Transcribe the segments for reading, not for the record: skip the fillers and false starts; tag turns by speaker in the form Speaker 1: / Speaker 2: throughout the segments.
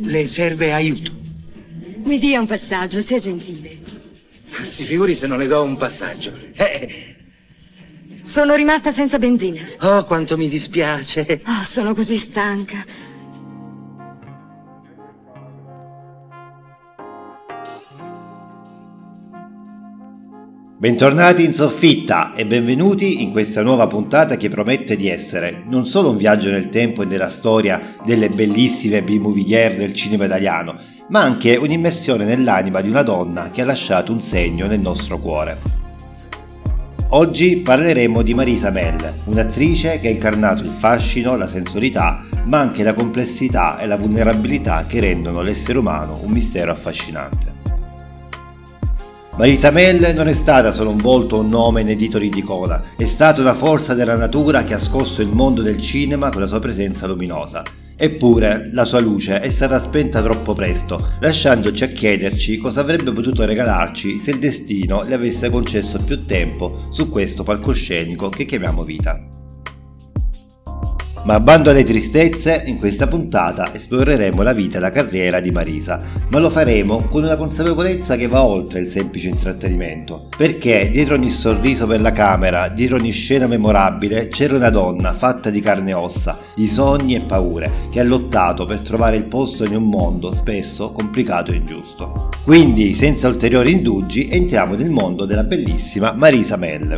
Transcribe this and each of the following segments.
Speaker 1: Le serve aiuto?
Speaker 2: Mi dia un passaggio, sia gentile.
Speaker 1: Si figuri se non le do un passaggio.
Speaker 2: Sono rimasta senza benzina.
Speaker 1: Oh, quanto mi dispiace.
Speaker 2: Oh, sono così stanca.
Speaker 3: Bentornati in soffitta e benvenuti in questa nuova puntata che promette di essere non solo un viaggio nel tempo e nella storia delle bellissime B-movie del cinema italiano, ma anche un'immersione nell'anima di una donna che ha lasciato un segno nel nostro cuore. Oggi parleremo di Marisa Mell, un'attrice che ha incarnato il fascino, la sensualità, ma anche la complessità e la vulnerabilità che rendono l'essere umano un mistero affascinante. Marisa Mell non è stata solo un volto o un nome nei titoli di coda, è stata una forza della natura che ha scosso il mondo del cinema con la sua presenza luminosa. Eppure, la sua luce è stata spenta troppo presto, lasciandoci a chiederci cosa avrebbe potuto regalarci se il destino le avesse concesso più tempo su questo palcoscenico che chiamiamo vita. Ma bando alle tristezze, in questa puntata esploreremo la vita e la carriera di Marisa, ma lo faremo con una consapevolezza che va oltre il semplice intrattenimento, perché dietro ogni sorriso per la camera, dietro ogni scena memorabile, c'era una donna fatta di carne e ossa, di sogni e paure, che ha lottato per trovare il posto in un mondo spesso complicato e ingiusto. Quindi, senza ulteriori indugi, entriamo nel mondo della bellissima Marisa Mell.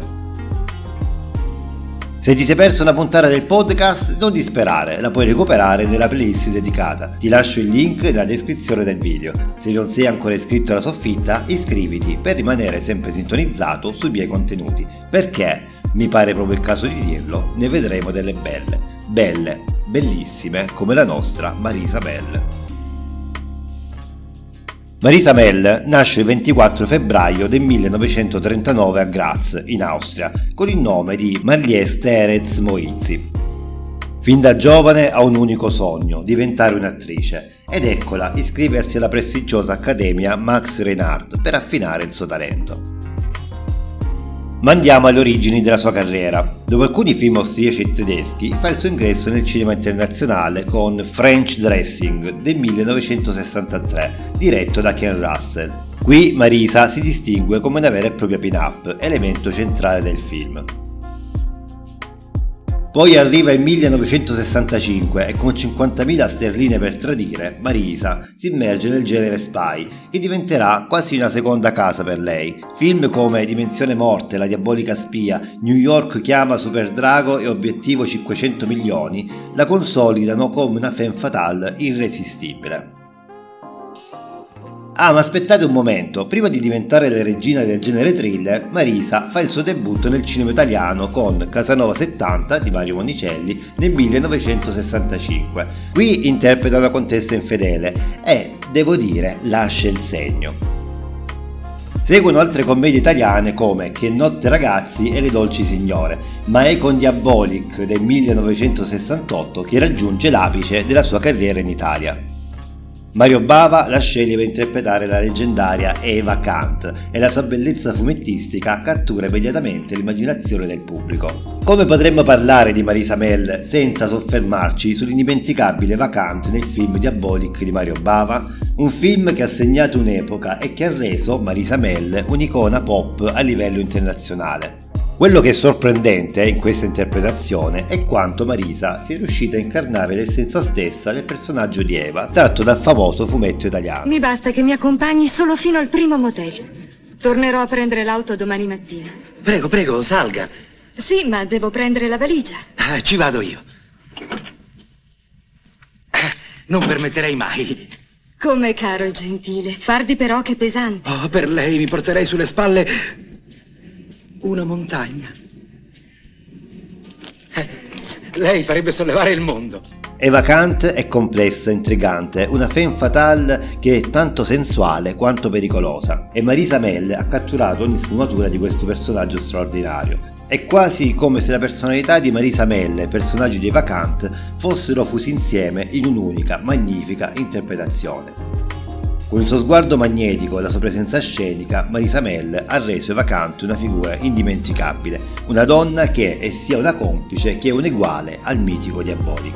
Speaker 3: Se ti sei perso una puntata del podcast, non disperare, la puoi recuperare nella playlist dedicata. Ti lascio il link nella descrizione del video. Se non sei ancora iscritto alla soffitta, iscriviti per rimanere sempre sintonizzato sui miei contenuti. Perché, mi pare proprio il caso di dirlo, ne vedremo delle belle, bellissime come la nostra Marisa Mell. Marisa Mell nasce il 24 febbraio del 1939 a Graz, in Austria, con il nome di Marlies Terez Moizzi. Fin da giovane ha un unico sogno, diventare un'attrice, ed eccola iscriversi alla prestigiosa accademia Max Reinhardt per affinare il suo talento. Ma andiamo alle origini della sua carriera. Dopo alcuni film austriaci e tedeschi, fa il suo ingresso nel cinema internazionale con French Dressing del 1963, diretto da Ken Russell. Qui Marisa si distingue come una vera e propria pin-up, elemento centrale del film. Poi arriva il 1965 e con 50.000 sterline per tradire, Marisa si immerge nel genere spy, che diventerà quasi una seconda casa per lei. Film come Dimensione Morte, La diabolica spia, New York chiama Super Drago e Obiettivo 500 milioni la consolidano come una femme fatale irresistibile. Ah, ma aspettate un momento, prima di diventare la regina del genere thriller, Marisa fa il suo debutto nel cinema italiano con Casanova 70 di Mario Monicelli nel 1965. Qui interpreta una contessa infedele e, devo dire, lascia il segno. Seguono altre commedie italiane come Che notte ragazzi e Le dolci signore, ma è con Diabolic del 1968 che raggiunge l'apice della sua carriera in Italia. Mario Bava la sceglie per interpretare la leggendaria Eva Kant e la sua bellezza fumettistica cattura immediatamente l'immaginazione del pubblico. Come potremmo parlare di Marisa Mell senza soffermarci sull'indimenticabile Eva Kant nel film Diabolic di Mario Bava? Un film che ha segnato un'epoca e che ha reso Marisa Mell un'icona pop a livello internazionale. Quello che è sorprendente in questa interpretazione è quanto Marisa sia riuscita a incarnare l'essenza stessa del personaggio di Eva, tratto dal famoso fumetto italiano.
Speaker 2: Mi basta che mi accompagni solo fino al primo motel. Tornerò a prendere l'auto domani mattina.
Speaker 1: Prego, salga.
Speaker 2: Sì, ma devo prendere la valigia.
Speaker 1: Ci vado io. Non permetterei mai.
Speaker 2: Come caro e gentile. Guardi però che pesante.
Speaker 1: Oh, per lei mi porterei sulle spalle una montagna. Lei farebbe sollevare il mondo.
Speaker 3: Eva Kant è complessa, intrigante, una femme fatale che è tanto sensuale quanto pericolosa, e Marisa Mell ha catturato ogni sfumatura di questo personaggio straordinario. È quasi come se la personalità di Marisa Mell e il personaggio di Eva Kant fossero fusi insieme in un'unica, magnifica interpretazione. Con il suo sguardo magnetico e la sua presenza scenica, Marisa Mell ha reso Eva Kant una figura indimenticabile, una donna che è sia una complice che un eguale al mitico Diabolic.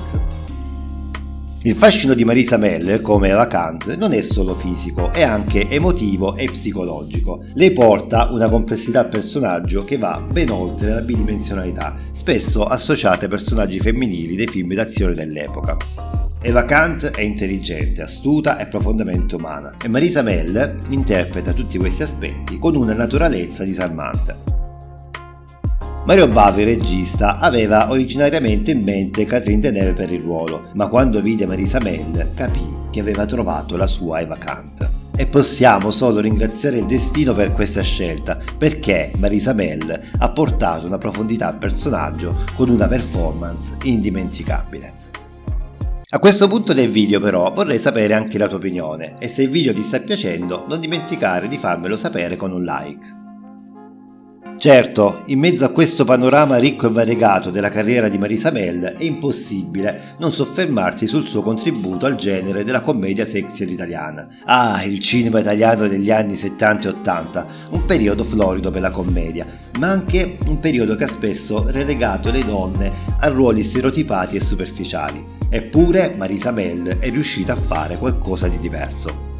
Speaker 3: Il fascino di Marisa Mell, come Eva Kant, non è solo fisico, è anche emotivo e psicologico. Lei porta una complessità al personaggio che va ben oltre la bidimensionalità, spesso associata ai personaggi femminili dei film d'azione dell'epoca. Eva Kant è intelligente, astuta e profondamente umana, e Marisa Mell interpreta tutti questi aspetti con una naturalezza disarmante. Mario Bava, il regista, aveva originariamente in mente Catherine Deneuve per il ruolo, ma quando vide Marisa Mell capì che aveva trovato la sua Eva Kant. E possiamo solo ringraziare il destino per questa scelta, perché Marisa Mell ha portato una profondità al personaggio con una performance indimenticabile. A questo punto del video però vorrei sapere anche la tua opinione, e se il video ti sta piacendo non dimenticare di farmelo sapere con un like. Certo, in mezzo a questo panorama ricco e variegato della carriera di Marisa Mell è impossibile non soffermarsi sul suo contributo al genere della commedia sexy all'italiana. Il cinema italiano degli anni 70 e 80, un periodo florido per la commedia, ma anche un periodo che ha spesso relegato le donne a ruoli stereotipati e superficiali. Eppure Marisa Mell è riuscita a fare qualcosa di diverso.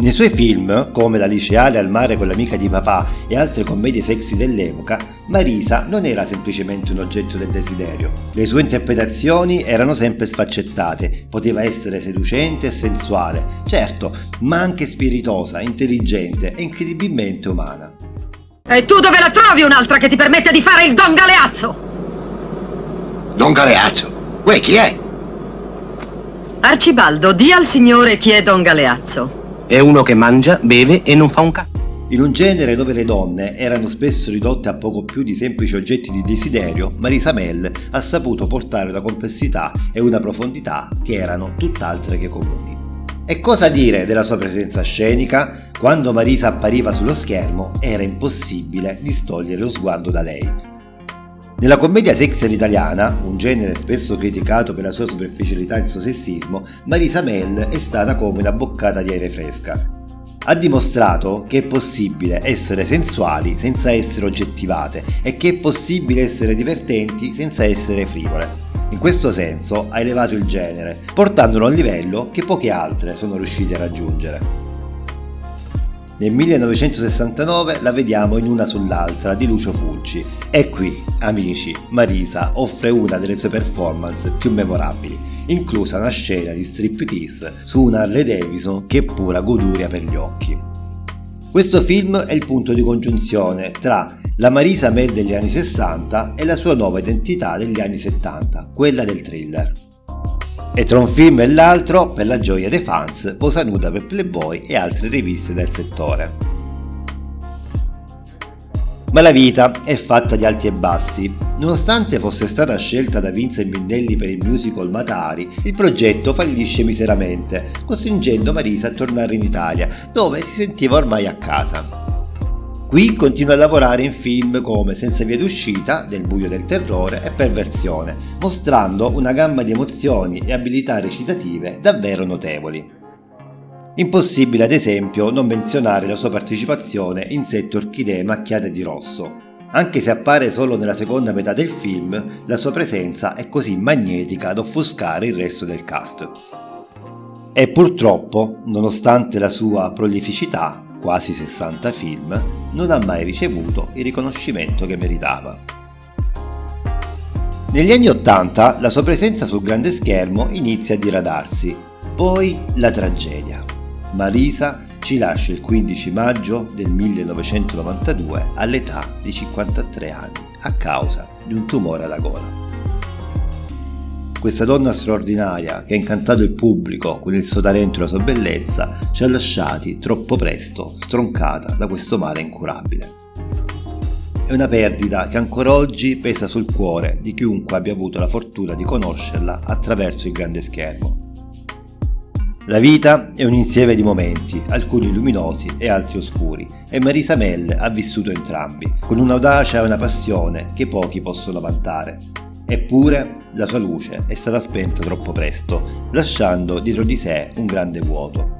Speaker 3: Nei suoi film, come La liceale al mare con l'amica di papà e altre commedie sexy dell'epoca, Marisa non era semplicemente un oggetto del desiderio. Le sue interpretazioni erano sempre sfaccettate, poteva essere seducente e sensuale, certo, ma anche spiritosa, intelligente e incredibilmente umana.
Speaker 4: E tu dove la trovi un'altra che ti permette di fare il Don Galeazzo?
Speaker 5: Don Galeazzo? Uè, chi è?
Speaker 4: Arcibaldo, di al signore chi è Don Galeazzo.
Speaker 6: È uno che mangia, beve e non fa un cazzo.
Speaker 3: In un genere dove le donne erano spesso ridotte a poco più di semplici oggetti di desiderio, Marisa Mell ha saputo portare una complessità e una profondità che erano tutt'altre che comuni. E cosa dire della sua presenza scenica? Quando Marisa appariva sullo schermo era impossibile distogliere lo sguardo da lei. Nella commedia sexy all'italiana, un genere spesso criticato per la sua superficialità e il suo sessismo, Marisa Mell è stata come una boccata di aria fresca. Ha dimostrato che è possibile essere sensuali senza essere oggettivate e che è possibile essere divertenti senza essere frivole. In questo senso ha elevato il genere, portandolo a un livello che poche altre sono riuscite a raggiungere. Nel 1969 la vediamo in Una sull'altra di Lucio Fulci e qui, amici, Marisa offre una delle sue performance più memorabili, inclusa una scena di striptease su una Harley Davidson che è pura goduria per gli occhi. Questo film è il punto di congiunzione tra la Marisa Mell degli anni 60 e la sua nuova identità degli anni 70, quella del thriller. E tra un film e l'altro, per la gioia dei fans, posa nuda per Playboy e altre riviste del settore. Ma la vita è fatta di alti e bassi. Nonostante fosse stata scelta da Vincent Minelli per il musical Matari, il progetto fallisce miseramente, costringendo Marisa a tornare in Italia, dove si sentiva ormai a casa. Qui continua a lavorare in film come Senza via d'uscita, Del buio del terrore e Perversione, mostrando una gamma di emozioni e abilità recitative davvero notevoli. Impossibile ad esempio non menzionare la sua partecipazione in 7 orchidee macchiate di rosso. Anche se appare solo nella seconda metà del film, la sua presenza è così magnetica da offuscare il resto del cast. E purtroppo, nonostante la sua prolificità, quasi 60 film, non ha mai ricevuto il riconoscimento che meritava. Negli anni 80 la sua presenza sul grande schermo inizia a diradarsi, poi la tragedia. Marisa ci lascia il 15 maggio del 1992 all'età di 53 anni a causa di un tumore alla gola. Questa donna straordinaria che ha incantato il pubblico con il suo talento e la sua bellezza ci ha lasciati troppo presto, stroncata da questo male incurabile. È una perdita che ancora oggi pesa sul cuore di chiunque abbia avuto la fortuna di conoscerla attraverso il grande schermo. La vita è un insieme di momenti, alcuni luminosi e altri oscuri, e Marisa Mell ha vissuto entrambi, con un'audacia e una passione che pochi possono vantare. Eppure la sua luce è stata spenta troppo presto, lasciando dietro di sé un grande vuoto.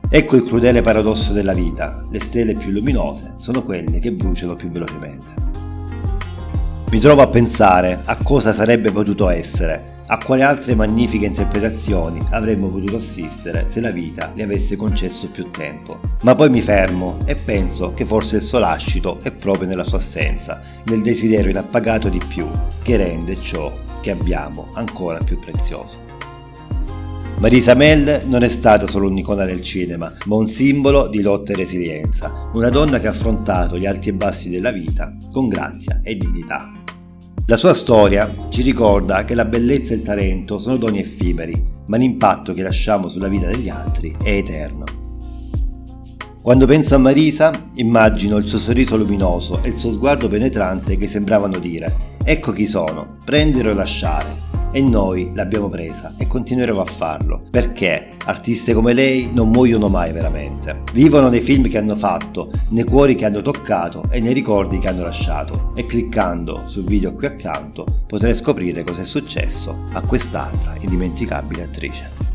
Speaker 3: Ecco il crudele paradosso della vita: le stelle più luminose sono quelle che bruciano più velocemente. Mi trovo a pensare a cosa sarebbe potuto essere, a quali altre magnifiche interpretazioni avremmo potuto assistere se la vita le avesse concesso più tempo. Ma poi mi fermo e penso che forse il suo lascito è proprio nella sua assenza, nel desiderio inappagato di più, che rende ciò che abbiamo ancora più prezioso. Marisa Mel non è stata solo un'icona del cinema, ma un simbolo di lotta e resilienza, una donna che ha affrontato gli alti e bassi della vita con grazia e dignità. La sua storia ci ricorda che la bellezza e il talento sono doni effimeri, ma l'impatto che lasciamo sulla vita degli altri è eterno. Quando penso a Marisa, immagino il suo sorriso luminoso e il suo sguardo penetrante che sembravano dire: ecco chi sono, prendere o lasciare. E noi l'abbiamo presa e continueremo a farlo, perché artiste come lei non muoiono mai veramente. Vivono nei film che hanno fatto, nei cuori che hanno toccato e nei ricordi che hanno lasciato. E cliccando sul video qui accanto potrai scoprire cosa è successo a quest'altra indimenticabile attrice.